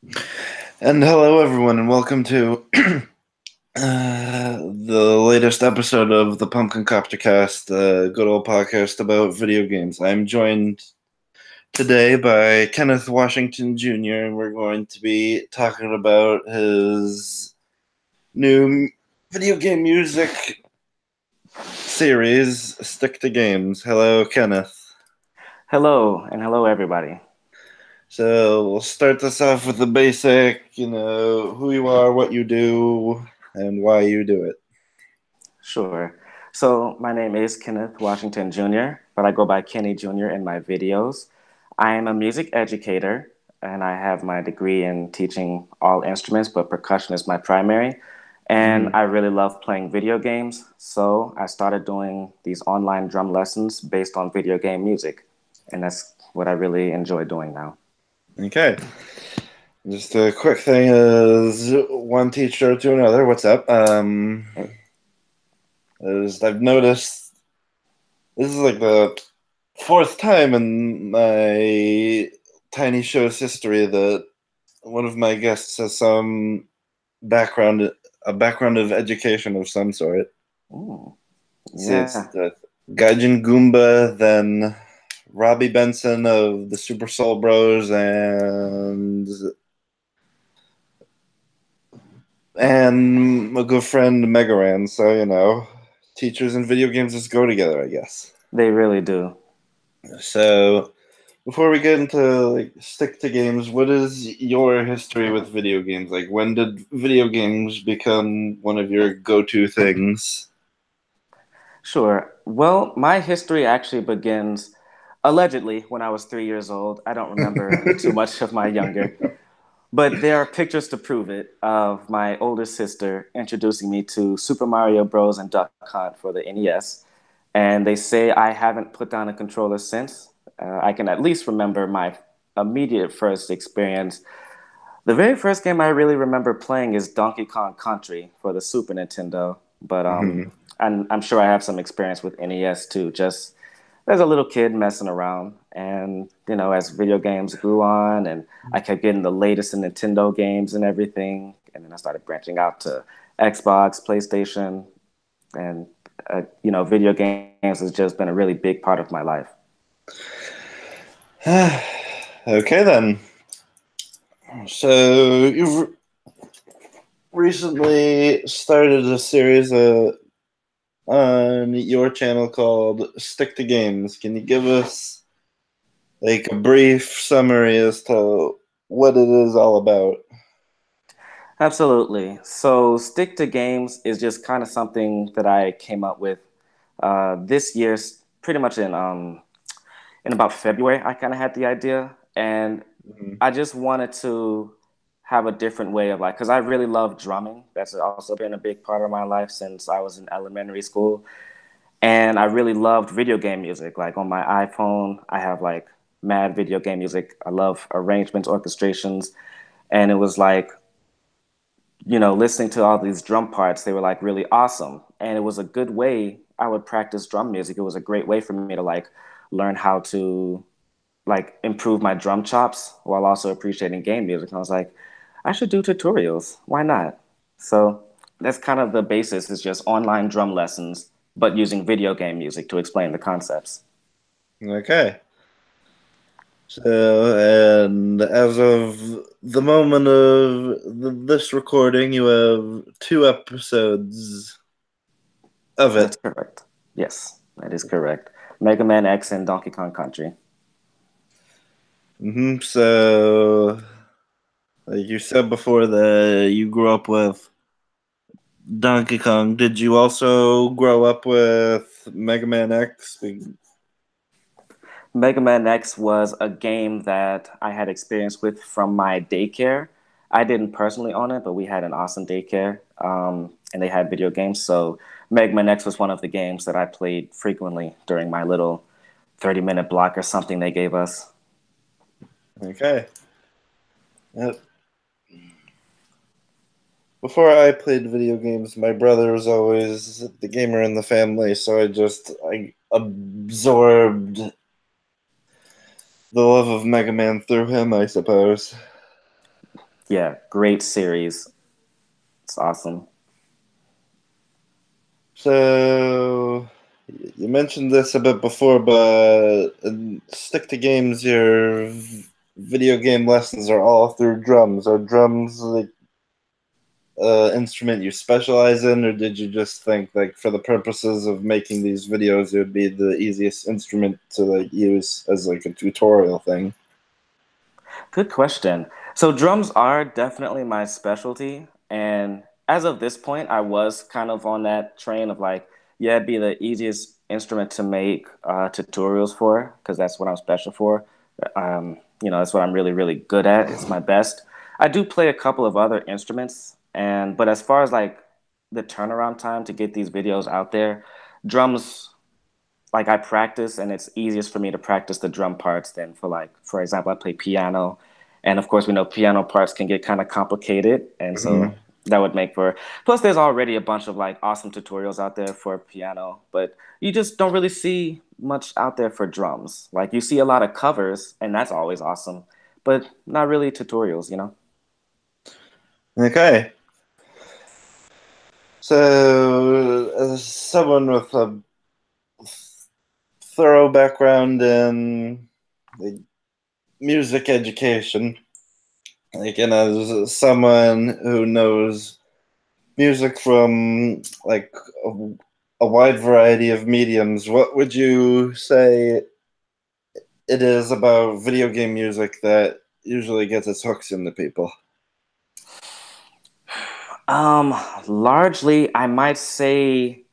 And hello, everyone, and welcome to the latest episode of the Pumpkin Copter Cast, a good old podcast about video games. I'm joined today by Kenneth Washington Jr., and we're going to be talking about his new video game music series, Stick to Games. Hello, Kenneth. Hello, and hello, everybody. So we'll start this off with the basic, who you are, what you do, and why you do it. Sure. So, my name is Kenneth Washington Jr., but I go by Kenny Jr. in my videos. I am a music educator, and I have my degree in teaching all instruments, but percussion is my primary. And Mhm. I really love playing video games, so I started doing these online drum lessons based on video game music. And that's what I really enjoy doing now. Okay. Just a quick thing is one teacher to another. What's up? Is I've noticed this is like the fourth time in my tiny show's history that one of my guests has some background, a background of education of some sort. Ooh, See, it's yeah, Gaijin Goomba, then Robbie Benson of the Super Soul Bros, and a good friend Megaran. So teachers and video games just go together, I guess. they really do. So before we get into stick to games, what is your history with video games? Like, when did video games become one of your go-to things? Sure. Well, my history actually begins allegedly when I was 3 years old. I don't remember too much of my younger, but there are pictures to prove it of my older sister introducing me to Super Mario Bros. And Duck Hunt for the NES. And they say I haven't put down a controller since. I can at least remember my immediate first experience. The very first game I really remember playing is Donkey Kong Country for the Super Nintendo, but Hmm. I'm sure I have some experience with NES too. Just as a little kid messing around, and as video games grew on, and I kept getting the latest in Nintendo games and everything, and then I started branching out to Xbox, PlayStation, and video games has just been a really big part of my life. Okay, then. So you've recently started a series on your channel called Stick to Games. Can you give us like a brief summary as to what it is all about? Absolutely. So, stick to games is just kind of something that I came up with this year, pretty much in about February. I kind of had the idea, and Mhm. I just wanted to have a different way of like, because I really love drumming. That's also been a big part of my life since I was in elementary school, and I really loved video game music. Like on my iPhone, I have like mad video game music. I love arrangements, orchestrations, and it was like listening to all these drum parts, they were like really awesome. And it was a good way I would practice drum music. It was a great way for me to like learn how to like improve my drum chops while also appreciating game music. And I was like, I should do tutorials. Why not? So that's kind of the basis is just online drum lessons, but using video game music to explain the concepts. Okay. So, and as of the moment of this recording, you have two episodes of That's it. correct. Yes, that is correct. Mega Man X and Donkey Kong Country. So, like you said before, that you grew up with Donkey Kong. Did you also grow up with Mega Man X? Mega Man X was a game that I had experience with from my daycare. I didn't personally own it, but we had an awesome daycare, and they had video games. So Mega Man X was one of the games that I played frequently during my little 30-minute block or something they gave us. Okay. Yep. Before I played video games, my brother was always the gamer in the family, so I absorbed the love of Mega Man through him, I suppose. Yeah, great series. It's awesome. So you mentioned this a bit before, but stick to games, your video game lessons are all through drums. Are drums like instrument you specialize in, or did you just think like for the purposes of making these videos, it would be the easiest instrument to like use as like a tutorial thing? Good question. So drums are definitely my specialty, and as of this point, I was kind of on that train of like, yeah, it'd be the easiest instrument to make tutorials for because that's what I'm special for. That's what I'm really, really good at. It's my best. I do play a couple of other instruments, and but as far as like the turnaround time to get these videos out there, drums like I practice and it's easiest for me to practice the drum parts than for like for example I play piano and of course we know piano parts can get kind of complicated and so Hmm. that would make for plus there's already a bunch of like awesome tutorials out there for piano but you just don't really see much out there for drums like you see a lot of covers and that's always awesome but not really tutorials. Okay. So, as someone with a thorough background in like, music education, like, and as someone who knows music from like a wide variety of mediums, what would you say it is about video game music that usually gets its hooks into people? um Largely I might say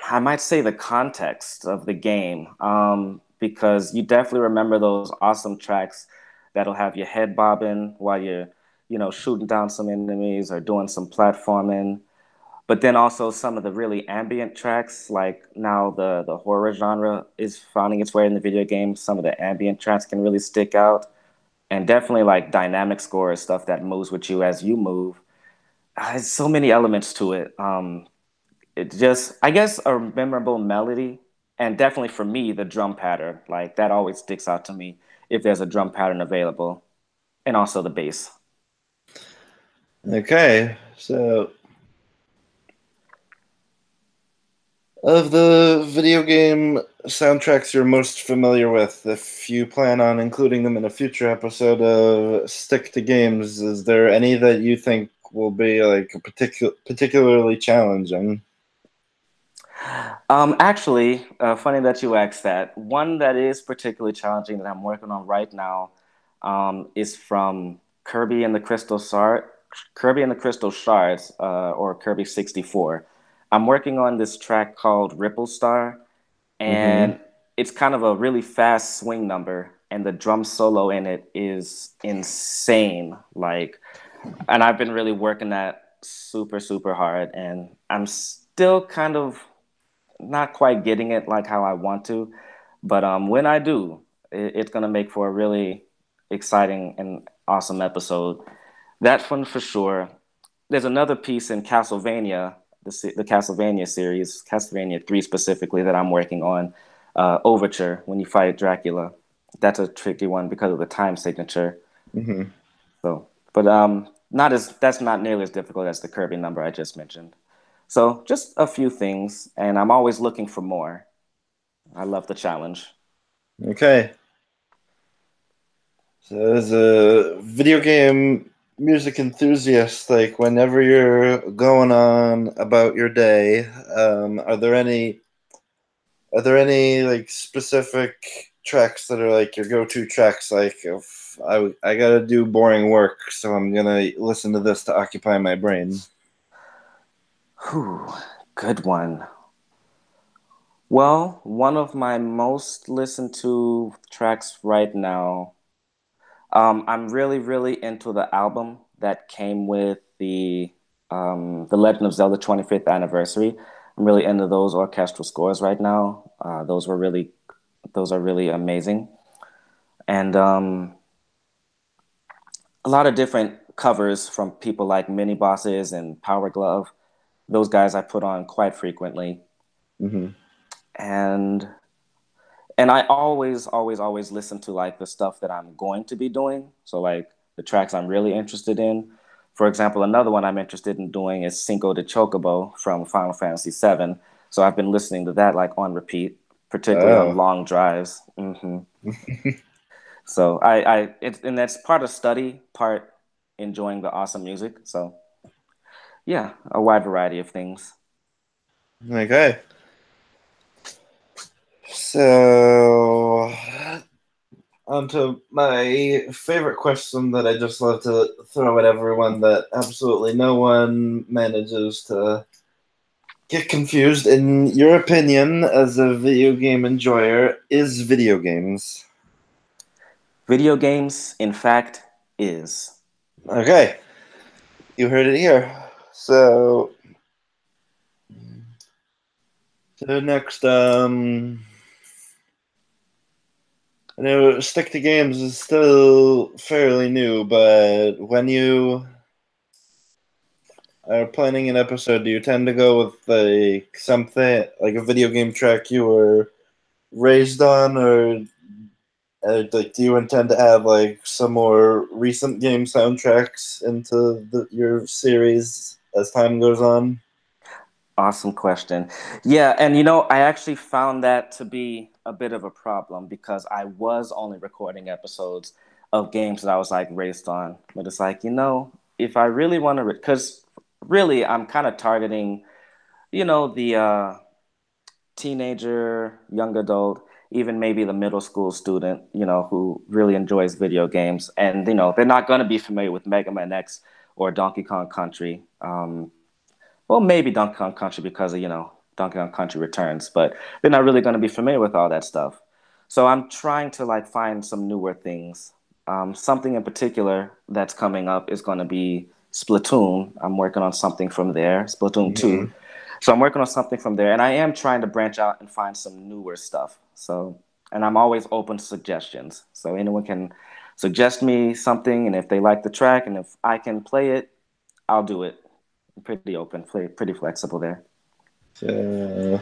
the context of the game, because you definitely remember those awesome tracks that'll have your head bobbing while you're shooting down some enemies or doing some platforming. But then also some of the really ambient tracks, like now the horror genre is finding its way in the video game. Some of the ambient tracks can really stick out, and definitely like dynamic score is stuff that moves with you as you move. There's so many elements to it. It's just I guess a memorable melody and definitely for me the drum pattern like that always sticks out to me if there's a drum pattern available and also the bass. Okay, so of the video game soundtracks you're most familiar with, if you plan on including them in a future episode of Stick to Games, is there any that you think will be like particularly challenging? Actually, funny that you asked that. One that is particularly challenging that I'm working on right now is from Kirby and the Crystal Shards, or Kirby 64. I'm working on this track called Ripple Star, Mm-hmm. and it's kind of a really fast swing number, and the drum solo in it is insane. Like, and I've been really working that super, super hard, and I'm still kind of not quite getting it like how I want to, but when I do, it's gonna make for a really exciting and awesome episode. That one for sure. There's another piece in Castlevania, the Castlevania series, Castlevania 3 specifically, that I'm working on. Overture, when you fight Dracula. That's a tricky one because of the time signature. Mm-hmm. So, but not as that's not nearly as difficult as the Kirby number I just mentioned. So, just a few things, and I'm always looking for more. I love the challenge. Okay. So as a video game music enthusiast, like whenever you're going on about your day, are there any like specific tracks that are like your go-to tracks? Like if I gotta do boring work, so I'm gonna listen to this to occupy my brain. Whew, good one. Well, one of my most listened to tracks right now. I'm really, really into the album that came with the Legend of Zelda 25th anniversary. I'm really into those orchestral scores right now. Those are really amazing, and a lot of different covers from people like Mini Bosses and Power Glove. Those guys I put on quite frequently, Hmm. and and I always, always, always listen to like the stuff that I'm going to be doing. So like the tracks I'm really interested in. For example, another one I'm interested in doing is Cinco de Chocobo from Final Fantasy VII. So I've been listening to that like on repeat, particularly on Oh. long drives. So it's and that's part of study, part enjoying the awesome music. So yeah, a wide variety of things. Okay. So, on to my favorite question that I just love to throw at everyone that absolutely no one manages to get confused. In your opinion, as a video game enjoyer, is video games? Video games, in fact, is. Okay, you heard it here. So, next, I know stick to games is still fairly new, but when you are planning an episode, do you tend to go with like something like a video game track you were raised on, or like do you intend to have like some more recent game soundtracks into your series as time goes on? Awesome question. Yeah, and you know, I actually found that to be a bit of a problem because I was only recording episodes of games that I was like raised on. But it's like, you know, if I really want to, because really I'm kind of targeting, you know, the teenager, young adult, even maybe the middle school student, you know, who really enjoys video games. And, you know, they're not going to be familiar with Mega Man X or Donkey Kong Country. Well, maybe Donkey Kong Country because of, you know, Donkey Kong Country Returns, but they're not really going to be familiar with all that stuff. So I'm trying to like find some newer things. Something in particular that's coming up is going to be Splatoon. I'm working on something from there, Splatoon 2. Hmm. So I'm working on something from there, and I am trying to branch out and find some newer stuff. So, and I'm always open to suggestions. So anyone can suggest me something, and if they like the track, and if I can play it, I'll do it. I'm pretty open, pretty flexible there. So,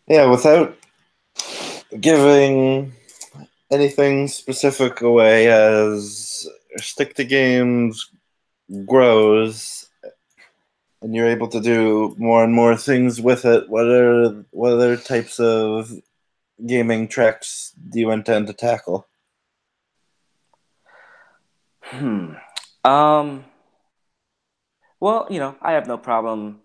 yeah, without giving anything specific away, as stick to games grows and you're able to do more and more things with it, what other types of gaming tracks do you intend to tackle? Hmm. Um. Well, you know, I have no problem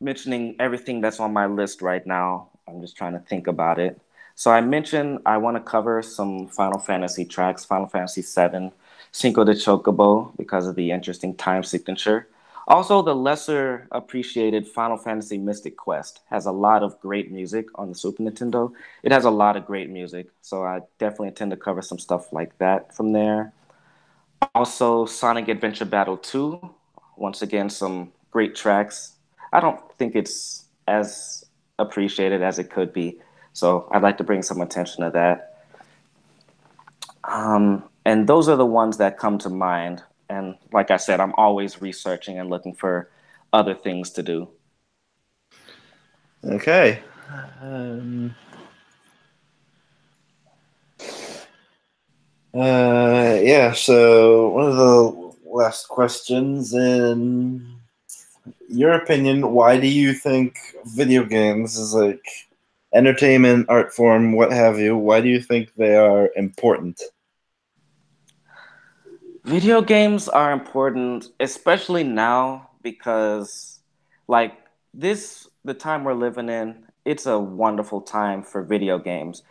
mentioning everything that's on my list right now. I'm just trying to think about it. So I mentioned I want to cover some Final Fantasy tracks, Final Fantasy VII, Cinco de Chocobo, because of the interesting time signature. Also, the lesser appreciated Final Fantasy Mystic Quest has a lot of great music on the Super Nintendo. It has a lot of great music, so I definitely intend to cover some stuff like that from there. Also, Sonic Adventure Battle 2. Once again, some great tracks. I don't think it's as appreciated as it could be. So I'd like to bring some attention to that. And those are the ones that come to mind. And like I said, I'm always researching and looking for other things to do. Okay. Um, yeah, so one of the last questions, in your opinion, why do you think video games is like entertainment, art form, what have you, why do you think they are important? Video games are important, especially now because, like, the time we're living in, it's a wonderful time for video games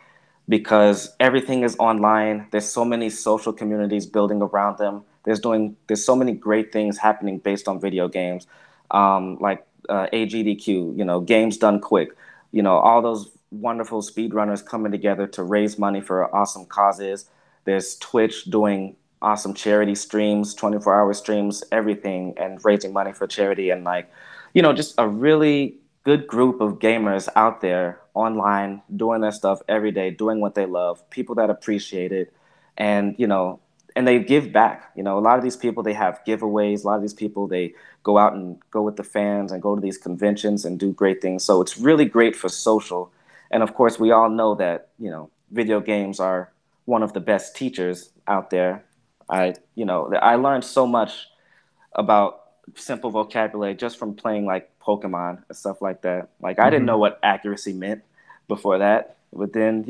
because everything is online. There's so many social communities building around them. There's so many great things happening based on video games, like AGDQ, you know, games done quick, you know, all those wonderful speedrunners coming together to raise money for awesome causes. There's Twitch doing awesome charity streams, 24-hour streams, everything, and raising money for charity, and like, you know, just a really good group of gamers out there online doing their stuff every day, doing what they love, people that appreciate it, and you know, and they give back. You know, a lot of these people they have giveaways. A lot of these people they go out and go with the fans and go to these conventions and do great things. So it's really great for social. And of course, we all know that you know video games are one of the best teachers out there. I learned so much about simple vocabulary just from playing like Pokemon and stuff like that. Like I didn't Hmm. know what accuracy meant before that, but then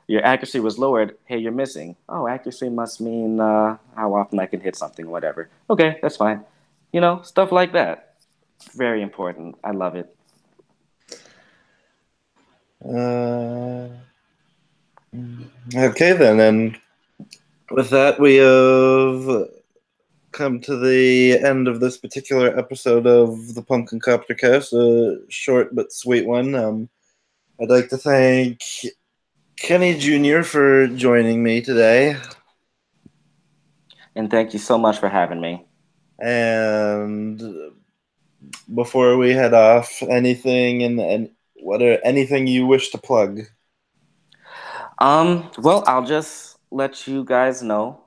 your accuracy was lowered. Hey, you're missing. Oh, accuracy must mean how often I can hit something, whatever. Okay, that's fine. Stuff like that. Very important. I love it. Uh, okay, then. And with that, we have come to the end of this particular episode of the Pumpkin Copter Cast, a short but sweet one. I'd like to thank Kenny Jr. for joining me today. And thank you so much for having me. And before we head off, anything you wish to plug? Well, I'll just let you guys know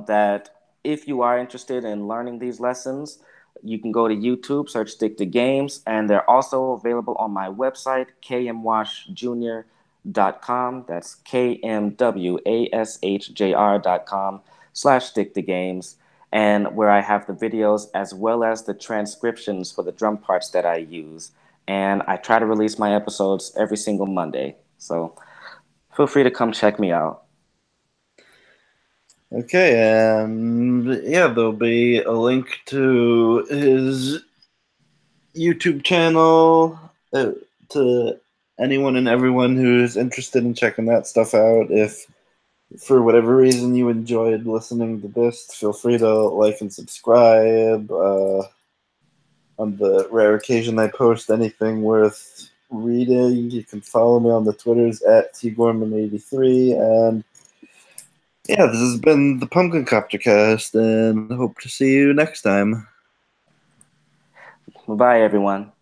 that if you are interested in learning these lessons, you can go to YouTube, search Stick to Games, and they're also available on my website, kmwashjr.com. That's kmwashjr.com/stick to games, and where I have the videos as well as the transcriptions for the drum parts that I use. And I try to release my episodes every single Monday. So feel free to come check me out. Okay, and yeah, there'll be a link to his YouTube channel to anyone and everyone who's interested in checking that stuff out. If for whatever reason you enjoyed listening to this, feel free to like and subscribe. On the rare occasion I post anything worth reading, you can follow me on the Twitters at tgorman83. And yeah, this has been the Pumpkin Copter Cast, and hope to see you next time. Bye, everyone.